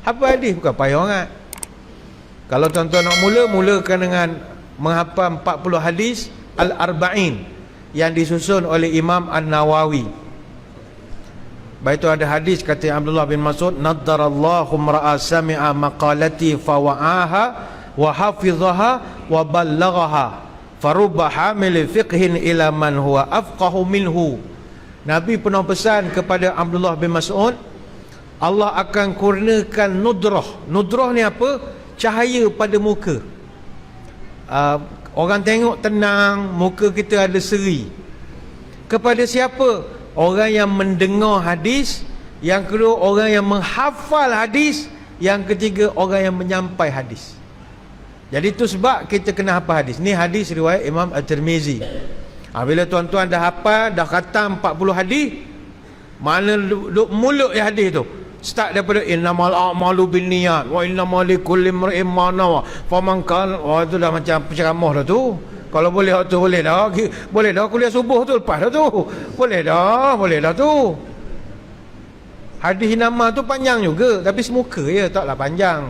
Hafal hadis bukan payah sangat. Kalau tuan-tuan nak mulakan dengan menghafal 40 hadis Al-Arba'in yang disusun oleh Imam An-Nawawi. Baik itu ada hadis kata Abdullah bin Mas'ud, naddarallahu mar'a sami'a maqalati fawa'aha wa hafizaha wa ballaghaha farubba hamil fiqhin ila man huwa afqahu minhu. Nabi pernah pesan kepada Abdullah bin Mas'ud, Allah akan kurniakan nudrah. Nudrah ni apa? Cahaya pada muka. Orang tengok tenang, muka kita ada seri. Kepada siapa? Orang yang mendengar hadis. Yang kedua, orang yang menghafal hadis. Yang ketiga, orang yang menyampai hadis. Jadi itu sebab kita kena hafal hadis. Ni hadis riwayat Imam At-Tirmizi. Bila tuan-tuan dah hafal, dah khatam 40 hadis, mana duk mulut ya hadis tu. Start daripada innamal a'malu binniyat wa innamal likulli imrin ma nawa faman kan. Itu dah macam penceramah dah tu. Kalau boleh tu boleh dah. Boleh dah kuliah subuh tu lepas dah tu. Boleh dah tu. Hadis nama tu panjang juga tapi semuka je, taklah panjang.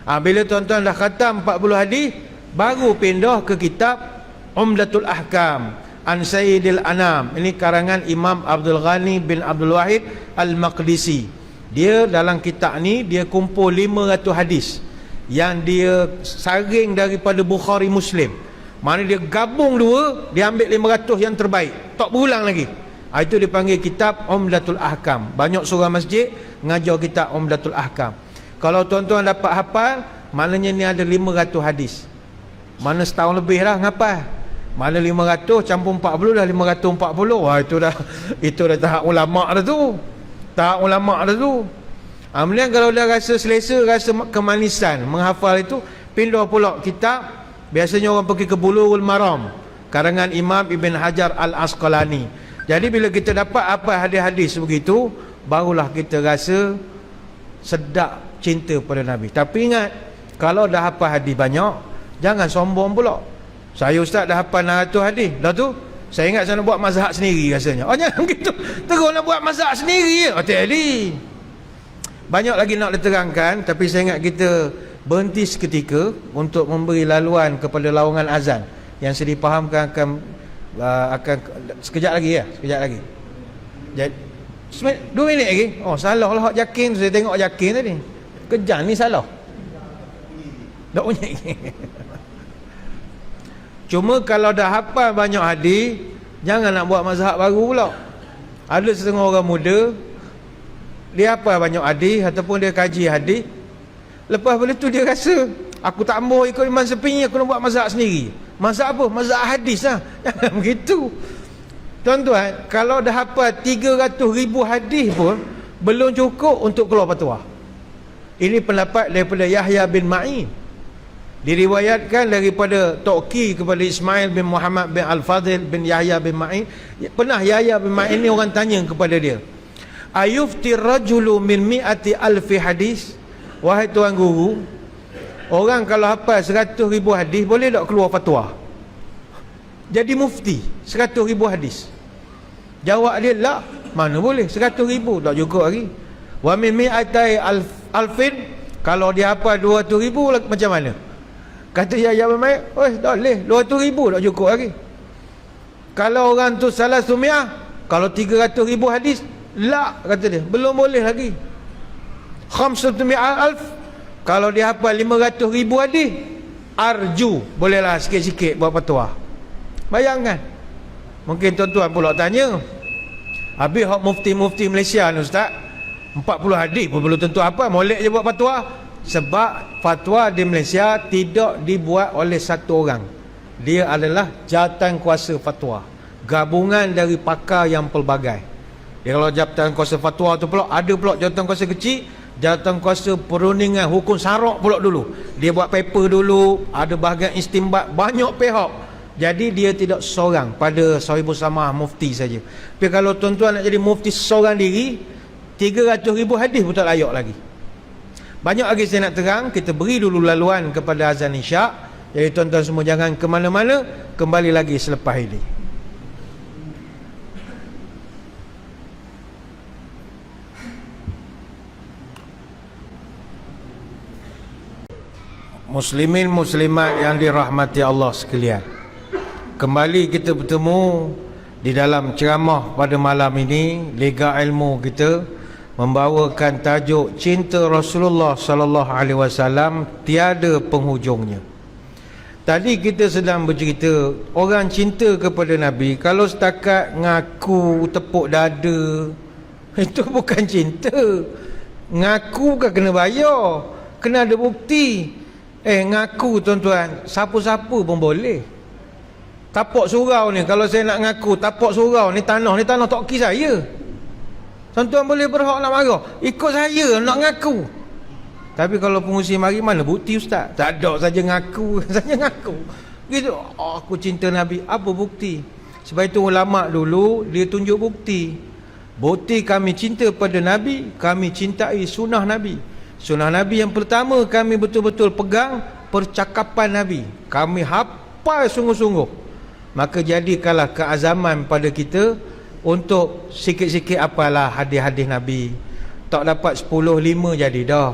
Bila tuan-tuan dah khatam 40 hadis, baru pindah ke kitab Umdatul Ahkam An Sayyidil Anam. Ini karangan Imam Abdul Ghani bin Abdul Wahid Al-Maqdisi. Dia dalam kitab ni dia kumpul 500 hadis yang dia saring daripada Bukhari Muslim. Mana dia gabung dua, dia ambil 500 yang terbaik, tak berulang lagi. Itu dipanggil kitab Umdatul Ahkam. Banyak surah masjid ngajar kitab Umdatul Ahkam. Kalau tuan-tuan dapat hafal, maknanya ni ada 500 hadis. Mana setahun lebih dah ngapal. Mana 500 campur 40 dah 540. Wah, itu dah tahap ulama' dah tu. Tahap ulama' dah tu. Kemudian kalau dah rasa selesa, rasa kemanisan menghafal itu, pindah pula kitab. Biasanya orang pergi ke Bulughul Maram, karangan Imam Ibn Hajar Al-Asqalani. Jadi bila kita dapat apa hadis-hadis begitu, barulah kita rasa sedap cinta pada Nabi. Tapi ingat, kalau dah hafal hadis banyak, jangan sombong pula. Saya ustaz dah hafal 600 hadis. Dah tu saya ingat saya nak buat mazhab sendiri rasanya. Oh jangan gitu. Terus nak buat mazhab sendiri je. Oh tak ada. Banyak lagi nak diterangkan, tapi saya ingat kita berhenti seketika untuk memberi laluan kepada lawangan azan yang saya dipahamkan akan sekejap lagi ya, sekejap lagi. Jadi 2 minit lagi. Oh salah lah hak Jakin, saya tengok Jakin tadi. Kejam ni salah. Tak punya. Cuma kalau dah hafal banyak hadis, jangan nak buat mazhab baru pula. Ada setengah orang muda, dia hafal banyak hadis ataupun dia kaji hadis, lepas benda tu dia rasa aku tak mahu ikut Imam Syafi'i, aku nak buat mazhab sendiri. Mazhab apa? Mazhab hadis lah. Jangan begitu. Tuan-tuan, kalau dah hafal 300,000 hadis pun belum cukup untuk keluar fatwa. Ini pendapat daripada Yahya bin Ma'in. Diriwayatkan daripada Toki kepada Ismail bin Muhammad bin Al-Fadhil bin Yahya bin Ma'in. Pernah Yahya bin Ma'in ni orang tanya kepada dia, ayufti rajulu min mi'ati alfi hadis. Wahai tuan guru, orang kalau hafal 100,000 hadis boleh tak keluar fatwa? Jadi mufti 100,000 hadis. Jawab dia, lah, mana boleh 100,000, tak cukup lagi. Wa min mi'atai alfin, kalau dia hafal 200,000 macam mana? Kata Yahya bin Ma'in, oh tak boleh, 200,000 tak cukup lagi. Kalau orang tu salah sumiah, kalau 300,000 hadis, lah, kata dia, belum boleh lagi. 500,000 kalau dia hafal 500,000 hadis, arju, bolehlah sikit-sikit buat fatwa. Bayangkan. Mungkin tuan-tuan pula tanya, habis hak mufti-mufti Malaysia ni ustaz, 40 hadis pun belum tentu apa, molek je buat fatwa. Sebab fatwa di Malaysia tidak dibuat oleh satu orang. Dia adalah jawatan kuasa fatwa, gabungan dari pakar yang pelbagai. Dia kalau jawatan kuasa fatwa tu pula, ada pula jawatan kuasa kecil, jawatan kuasa perundingan hukum syarak pula dulu. Dia buat paper dulu, ada bahagian istimbat, banyak pihak. Jadi dia tidak seorang pada Sahibul Samah mufti saja. Tapi kalau tuan-tuan nak jadi mufti seorang diri, 300,000 hadis pun tak layak lagi. Banyak lagi saya nak terang. Kita beri dulu laluan kepada azan isyak. Jadi tuan-tuan semua jangan ke mana-mana. Kembali lagi selepas ini. Muslimin muslimat yang dirahmati Allah sekalian, kembali kita bertemu di dalam ceramah pada malam ini. Liga Ilmu kita membawakan tajuk Cinta Rasulullah sallallahu alaihi wasallam tiada penghujungnya. Tadi kita sedang bercerita orang cinta kepada Nabi kalau setakat ngaku tepuk dada itu bukan cinta. Ngaku kan kena bayar, kena ada bukti. Ngaku tuan-tuan, siapa-siapa pun boleh. Tapak surau ni, kalau saya nak ngaku tapak surau ni tanah tok ki saya. Tuan-tuan boleh berhak nak marah, ikut saya nak ngaku. Tapi kalau pengusi mari, mana bukti ustaz? Tak ada, saja ngaku. Saja ngaku gitu. Aku cinta Nabi, apa bukti? Sebab itu ulama dulu dia tunjuk bukti. Bukti kami cinta pada Nabi, kami cintai sunnah Nabi. Sunnah Nabi yang pertama kami betul-betul pegang, percakapan Nabi. Kami hafal sungguh-sungguh. Maka jadikanlah keazaman pada kita untuk sikit-sikit apalah hadis-hadis Nabi. Tak dapat 10-5 jadi dah.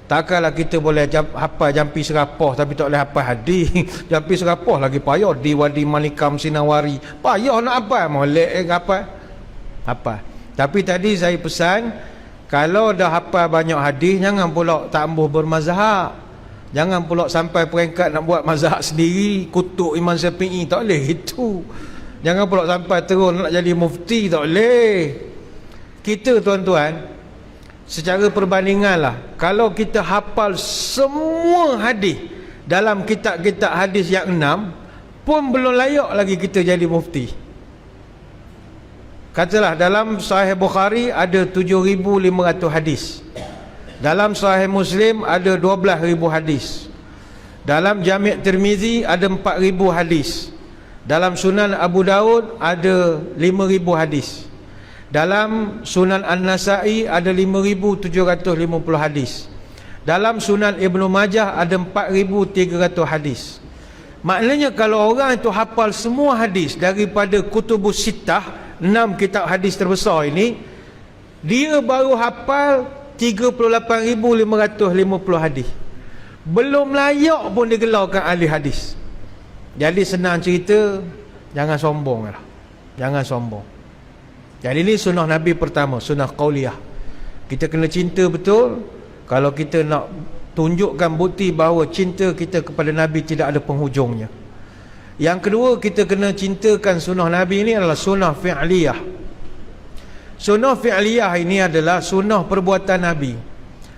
Takkanlah kita boleh hafal jampi serapah tapi tak boleh hafal hadis. Jampi serapah lagi payah. Di Wadi Malikam Sinawari, payah nak hafal. Molek hafal. Tapi tadi saya pesan, kalau dah hafal banyak hadis, jangan pula tambah bermazhab. Jangan pula sampai peringkat nak buat mazhab sendiri, kutuk Imam Syafi'i, tak boleh itu. Jangan pula sampai terus nak jadi mufti, tak boleh. Kita tuan-tuan, secara perbandingan lah, kalau kita hafal semua hadis dalam kitab-kitab hadis yang 6 pun belum layak lagi kita jadi mufti. Katalah dalam Sahih Bukhari ada 7,500 hadis. Dalam Sahih Muslim ada 12,000 hadis. Dalam Jami' Tirmizi ada 4,000 hadis. Dalam Sunan Abu Daud ada 5,000 hadis. Dalam Sunan An-Nasa'i ada 5,750 hadis. Dalam Sunan Ibnu Majah ada 4,300 hadis. Maknanya kalau orang itu hafal semua hadis daripada Kutubus Sittah, 6 kitab hadis terbesar ini, dia baru hafal 38,550 hadis. Belum layak pun digelarkan ahli hadis. Jadi senang cerita, jangan sombong lah. Jangan sombong. Jadi ini sunnah Nabi pertama, sunnah qauliyah. Kita kena cinta betul. Kalau kita nak tunjukkan bukti bahawa cinta kita kepada Nabi tidak ada penghujungnya. Yang kedua, kita kena cintakan sunnah Nabi ini adalah sunnah fi'liyah. Sunnah fi'liyah ini adalah sunnah perbuatan Nabi.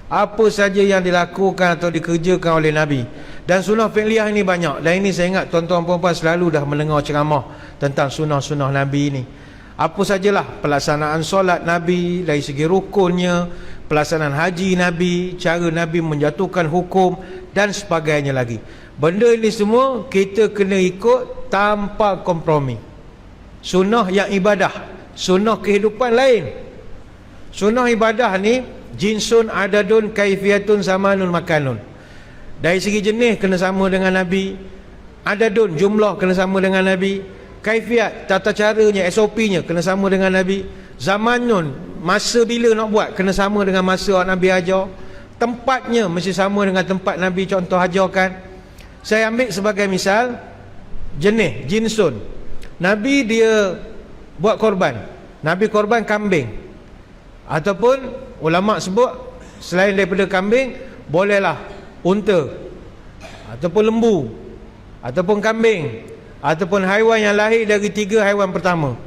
Apa saja yang dilakukan atau dikerjakan oleh Nabi. Dan sunnah fi'liyah ini banyak. Dan ini saya ingat tuan-tuan perempuan selalu dah mendengar ceramah tentang sunnah-sunnah Nabi ini. Apa sajalah pelaksanaan solat Nabi dari segi rukunnya, pelaksanaan haji Nabi, cara Nabi menjatuhkan hukum dan sebagainya lagi. Benda ini semua kita kena ikut tanpa kompromi. Sunnah yang ibadah, sunnah kehidupan lain. Sunnah ibadah ni jinsun adadun kaifiyatun zamanun makanun. Dari segi jenis kena sama dengan Nabi, adadun jumlah kena sama dengan Nabi, kaifiyat tata caranya, SOP-nya kena sama dengan Nabi, zamanun masa bila nak buat kena sama dengan masa Nabi ajar, tempatnya mesti sama dengan tempat Nabi contoh ajarkan. Saya ambil sebagai misal jenis jinsun. Nabi dia buat korban. Nabi korban kambing. Ataupun ulama sebut selain daripada kambing, bolehlah unta, ataupun lembu, ataupun kambing, ataupun haiwan yang lahir dari 3 haiwan pertama.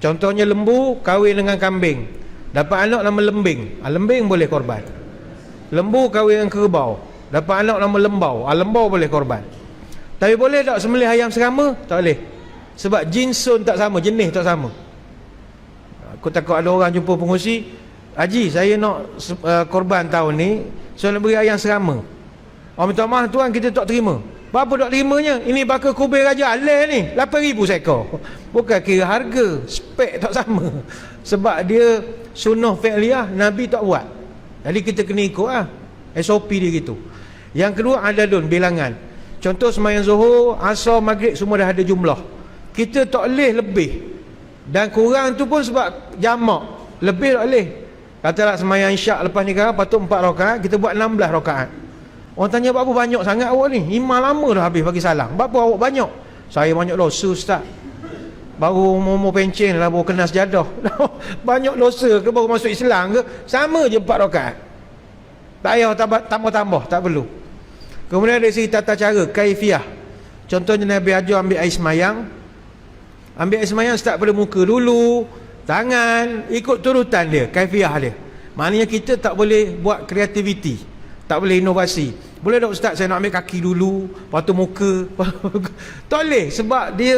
Contohnya lembu kahwin dengan kambing, dapat anak nama lembing. Lembing boleh korban. Lembu kahwin dengan kerbau, dapat anak nama lembau. Lembau boleh korban. Tapi boleh tak sembelih ayam serama? Tak boleh. Sebab jinsun tak sama, jenis tak sama. Aku takut ada orang jumpa pengusi, Haji saya nak korban tahun ni, saya nak beri ayam serama. Oh minta maaf tuan, kita tak terima. Berapa tak terimanya? Ini bakal kubir Raja Aleh ni 8,000 seekor. Bukan kira harga, spek tak sama. Sebab dia sunnah fi'liyah, Nabi tak buat. Jadi kita kena ikut lah SOP dia gitu. Yang kedua adadun, bilangan. Contoh sembahyang Zuhur, Asar, Maghrib semua dah ada jumlah. Kita tak boleh lebih. Dan kurang tu pun sebab jamak. Lebih tak boleh. Katalah sembahyang Isyak lepas ni kan patut 4 rakaat, kita buat 16 rakaat. Orang tanya, apa banyak sangat awak ni? Imam lama dah habis bagi salam. Apa awak banyak? Saya banyak dosa ustaz. Baru mau pencen lah, baru kena sejadah. Banyak dosa ke baru masuk Islam ke? Sama je 4 rakaat. Tak payah tambah-tambah, tak perlu. Kemudian dari segi tata cara, kaifiah. Contohnya Nabi ajar ambil air semayang. Ambil air semayang start pada muka dulu, tangan, ikut turutan dia, kaifiah dia. Maknanya kita tak boleh buat kreativiti, tak boleh inovasi. Boleh tak ustaz saya nak ambil kaki dulu, lepas tu muka? Tak boleh, sebab dia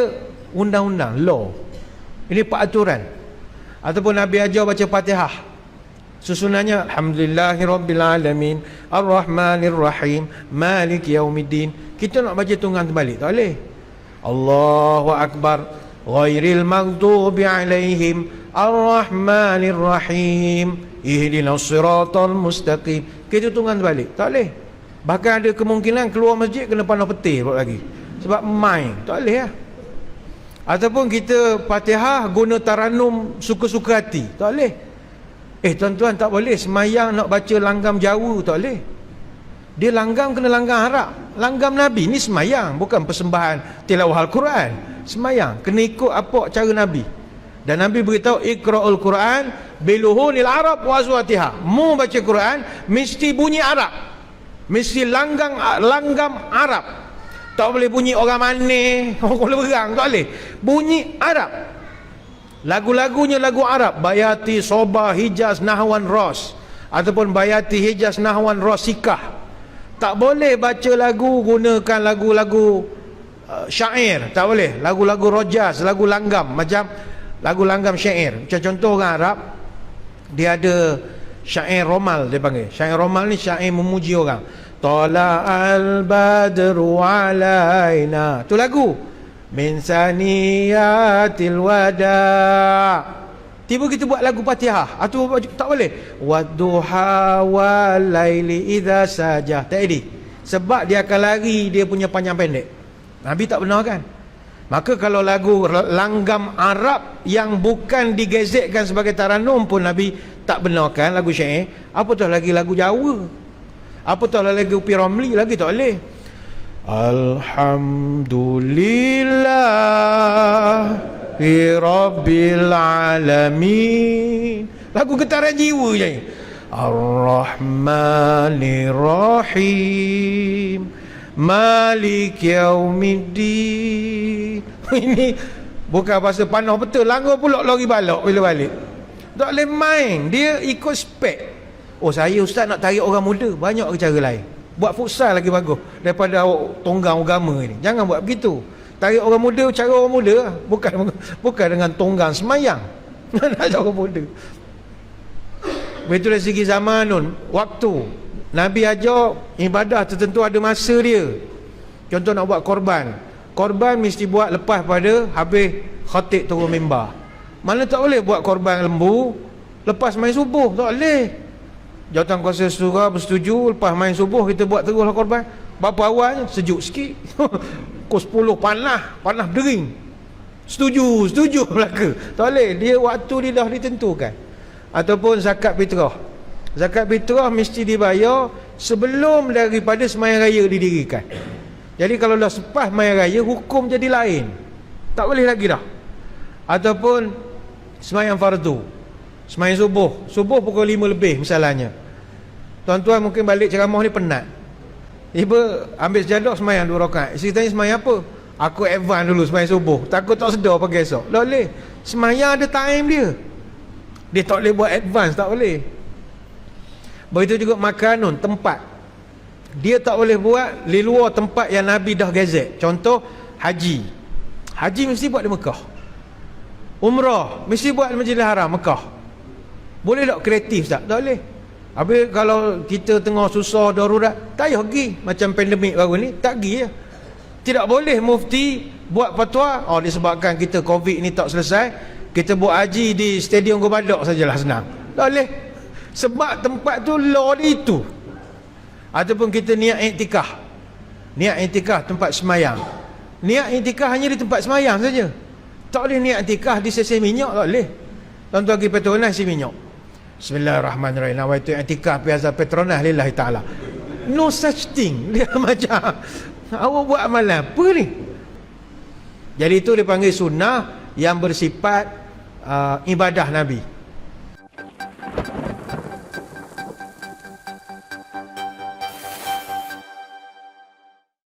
undang-undang, law. Ini peraturan. Ataupun Nabi ajar baca Fatihah, susunannya Alhamdulillahirrabbilalamin Ar-Rahmanirrahim Malik Yaumiddin. Kita nak baca tunggang terbalik, tak boleh. Allahu Akbar Ghairil maghdubi alaihim Ar-Rahmanirrahim Ihdinas siratal mustaqim. Kita tunggang terbalik, tak boleh. Bahkan ada kemungkinan keluar masjid kena panah petir lagi, sebab main, tak boleh lah. Ataupun kita Fatihah guna taranum suka-suka hati, tak boleh. Tuan-tuan, tak boleh semayang nak baca langgam Jawa, tak boleh. Dia langgam kena langgam Arab. Langgam Nabi ni semayang, bukan persembahan tilawah Al-Quran. Semayang kena ikut apa cara Nabi. Dan Nabi beritahu, Iqra'ul Quran biluhunil Arab wa aswatiha. Mu baca Quran mesti bunyi Arab, mesti langgam Arab. Tak boleh bunyi orang manis, orang Kuala Berang, tak boleh. Bunyi Arab. Lagu-lagunya lagu Arab. Bayati, Sobah, Hijaz, Nahwan, Ros. Ataupun Bayati, Hijaz, Nahwan, Ros, Sikah. Tak boleh baca lagu, gunakan lagu-lagu syair. Tak boleh. Lagu-lagu rojaz, lagu langgam. Macam lagu langgam syair. Macam contoh orang Arab, dia ada syair romal, dia panggil. Syair romal ni syair memuji orang. Tala'al badru alaina. Tu lagu. Min saniyatil wada'. Tiba kita buat lagu Fatihah. Atau tak boleh. Wadduha wal laili idza sajah. Tak edit. Sebab dia akan lari, dia punya panjang pendek. Nabi tak benarkan. Maka kalau lagu langgam Arab yang bukan digezetkan sebagai taranum pun Nabi tak benarkan, lagu syair, apatah lagi lagu Jawa. Apatah lagi Upi Ramli lagi, tak boleh. Alhamdulillah Rabbil alamin. Lagu getaran jiwa je. Ar-Rahmanir-Rahim Malik Yaumiddin. Ini bukan bahasa panah betul. Langgar pula lari balok bila balik. Tak boleh main. Dia ikut spek. Oh, saya ustaz nak tarik orang muda, banyak ke cara lain. Buat futsal lagi bagus daripada awak tonggang agama ni. Jangan buat begitu. Tarik orang muda cara orang muda, bukan dengan tonggang semayang. Nak orang muda. Begitu dari segi zaman nun, waktu. Nabi ajar ibadah tertentu ada masa dia. Contoh nak buat korban. Korban mesti buat lepas pada habis khatib turun mimbar. Mana tak boleh buat korban lembu lepas main subuh, tak boleh. Jawatan kuasa surah bersetuju, lepas main subuh kita buat teruslah korban. Berapa awalnya? Sejuk sikit. Pukul 10 panas berdering. Setuju belaka. Tak boleh, dia waktu dia dah ditentukan. Ataupun zakat fitrah. Zakat fitrah mesti dibayar sebelum daripada sembahyang raya didirikan. Jadi kalau dah selepas sembahyang raya, hukum jadi lain. Tak boleh lagi dah. Ataupun sembahyang fardu. Sembahyang subuh pukul 5 lebih misalnya. Tuan-tuan mungkin balik ceramah ni penat. Tiba ambil sejadah sembahyang 2 rakaat. Isteri tanya sembahyang apa? Aku advance dulu sembahyang subuh. Takut tak sedar pagi esok. Tak boleh. Sembahyang ada time dia. Dia tak boleh buat advance, tak boleh. Begitu juga makanan, tempat. Dia tak boleh buat di luar tempat yang Nabi dah gazet. Contoh haji. Haji mesti buat di Mekah. Umrah mesti buat di Masjidil Haram Mekah. Boleh tak kreatif tak? Tak boleh. Habis kalau kita tengah susah darurat, tak payah pergi. Macam pandemik baru ni, tak pergi ya. Tidak boleh mufti buat fatwa, oh disebabkan kita Covid ni tak selesai, kita buat haji di Stadium Gobadak sajalah senang. Tak boleh. Sebab tempat tu law dia itu. Ataupun kita niat iktikaf. Niat iktikaf tempat semayang. Niat iktikaf hanya di tempat semayang saja. Tak boleh niat iktikaf di sesi minyak, tak boleh. Tuan-tuan pergi Petronas isi minyak. Bismillahirrahmanirrahim. Nawaitu i'tikaf bi hadza Petronas lillahi ta'ala. No such thing. Dia macam, awak buat amalan apa ni? Jadi itu dipanggil sunnah yang bersifat ibadah Nabi.